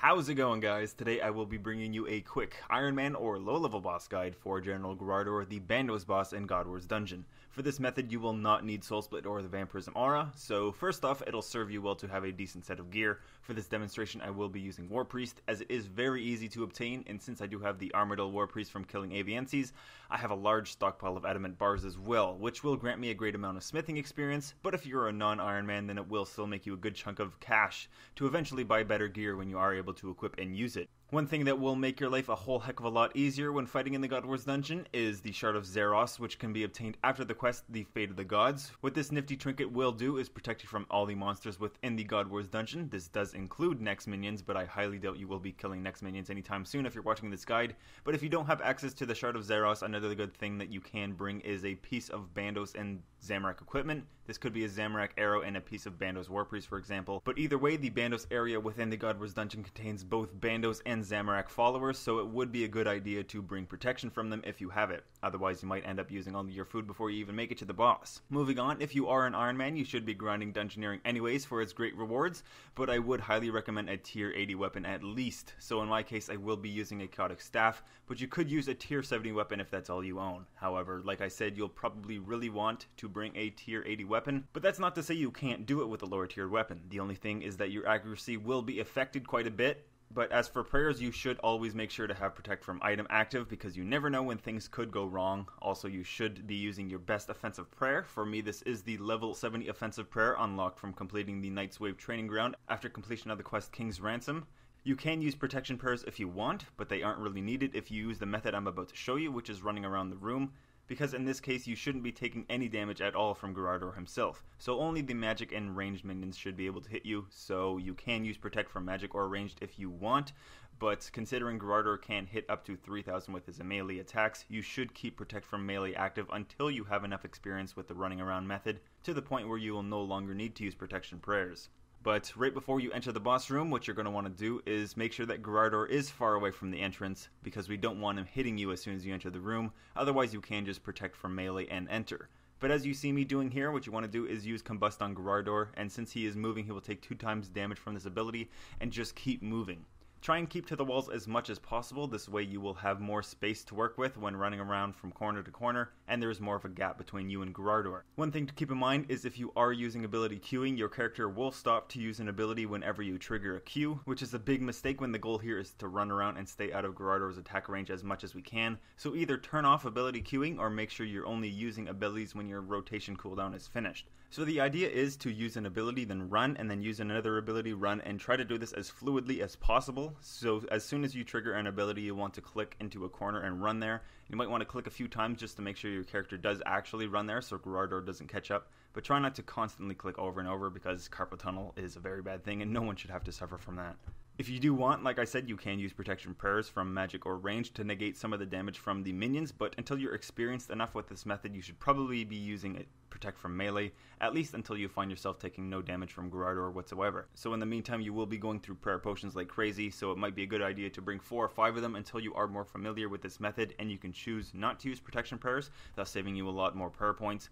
How's it going, guys? Today I will be bringing you a quick Ironman or low-level boss guide for General Graardor, the Bandos Boss in God War's Dungeon. For this method, you will not need Soul Split or the Vampyrism aura, so first off, it'll serve you well to have a decent set of gear. For this demonstration, I will be using War Priest, as it is very easy to obtain, and since I do have the Armadillo War Priest from killing Avienses, I have a large stockpile of adamant bars as well, which will grant me a great amount of smithing experience, but if you're a non-Ironman, then it will still make you a good chunk of cash to eventually buy better gear when you are able to equip and use it. One thing that will make your life a whole heck of a lot easier when fighting in the God Wars dungeon is the Shard of Zeros, which can be obtained after the quest, The Fate of the Gods. What this nifty trinket will do is protect you from all the monsters within the God Wars dungeon. This does include next minions, but I highly doubt you will be killing next minions anytime soon if you're watching this guide. But if you don't have access to the Shard of Zeros, another good thing that you can bring is a piece of Bandos and Zamorak equipment. This could be a Zamorak arrow and a piece of Bandos War Priest, for example. But either way, the Bandos area within the God Wars dungeon contains both Bandos and Zamorak followers, so it would be a good idea to bring protection from them if you have it. Otherwise, you might end up using all your food before you even make it to the boss. Moving on, if you are an Ironman, you should be grinding dungeoneering anyways for its great rewards, but I would highly recommend a tier 80 weapon at least. So in my case, I will be using a chaotic staff, but you could use a tier 70 weapon if that's all you own. However, like I said, you'll probably really want to bring a tier 80 weapon, but that's not to say you can't do it with a lower tiered weapon. The only thing is that your accuracy will be affected quite a bit. But as for prayers, you should always make sure to have Protect from Item active because you never know when things could go wrong. Also, you should be using your best offensive prayer. For me, this is the level 70 offensive prayer unlocked from completing the Knight's Wave training ground after completion of the quest King's Ransom. You can use protection prayers if you want, but they aren't really needed if you use the method I'm about to show you, which is running around the room, because in this case you shouldn't be taking any damage at all from Graardor himself. So only the magic and ranged minions should be able to hit you, so you can use Protect from Magic or ranged if you want, but considering Graardor can hit up to 3,000 with his melee attacks, you should keep Protect from Melee active until you have enough experience with the running around method, to the point where you will no longer need to use protection prayers. But right before you enter the boss room, what you're going to want to do is make sure that Graardor is far away from the entrance, because we don't want him hitting you as soon as you enter the room, otherwise you can just protect from melee and enter. But as you see me doing here, what you want to do is use Combust on Graardor, and since he is moving, he will take 2 times damage from this ability, and just keep moving. Try and keep to the walls as much as possible, this way you will have more space to work with when running around from corner to corner, and there is more of a gap between you and Graardor. One thing to keep in mind is if you are using ability queuing, your character will stop to use an ability whenever you trigger a queue, which is a big mistake when the goal here is to run around and stay out of Graardor's attack range as much as we can. So either turn off ability queuing or make sure you're only using abilities when your rotation cooldown is finished. So the idea is to use an ability, then run, and then use another ability, run, and try to do this as fluidly as possible. So as soon as you trigger an ability, you want to click into a corner and run there. You might want to click a few times just to make sure your character does actually run there so Graardor doesn't catch up. But try not to constantly click over and over because carpal tunnel is a very bad thing and no one should have to suffer from that. If you do want, like I said, you can use protection prayers from magic or range to negate some of the damage from the minions, but until you're experienced enough with this method, you should probably be using it Protect from Melee, at least until you find yourself taking no damage from Graardor whatsoever. So in the meantime, you will be going through prayer potions like crazy, so it might be a good idea to bring 4 or 5 of them until you are more familiar with this method, and you can choose not to use protection prayers, thus saving you a lot more prayer points.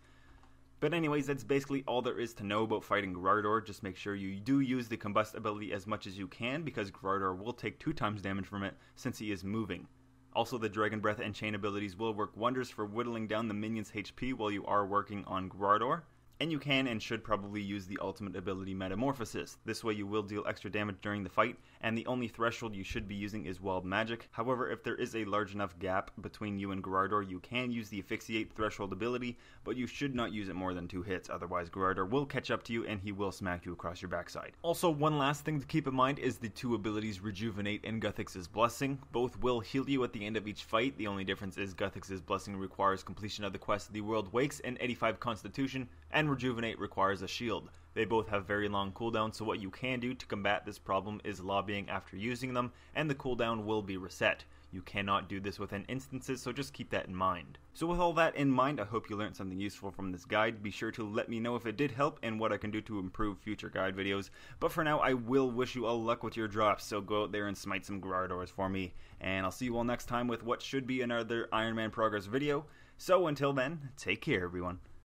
But anyways, that's basically all there is to know about fighting Graardor. Just make sure you do use the Combust ability as much as you can, because Graardor will take 2 times damage from it since he is moving. Also, the Dragon Breath and Chain abilities will work wonders for whittling down the minion's HP while you are working on Graardor. And you can and should probably use the ultimate ability Metamorphosis. This way you will deal extra damage during the fight, and the only threshold you should be using is Wild Magic. However, if there is a large enough gap between you and Graardor, you can use the Asphyxiate threshold ability, but you should not use it more than 2 hits, otherwise Graardor will catch up to you and he will smack you across your backside. Also, one last thing to keep in mind is the 2 abilities Rejuvenate and Guthix's Blessing. Both will heal you at the end of each fight. The only difference is Guthix's Blessing requires completion of the quest The World Wakes and 85 Constitution, and Rejuvenate requires a shield. They both have very long cooldowns, so what you can do to combat this problem is lobbying after using them, and the cooldown will be reset. You cannot do this within instances, so just keep that in mind. So with all that in mind, I hope you learned something useful from this guide. Be sure to let me know if it did help and what I can do to improve future guide videos. But for now, I will wish you all luck with your drops, so go out there and smite some Graardors for me. And I'll see you all next time with what should be another Iron Man progress video. So until then, take care everyone.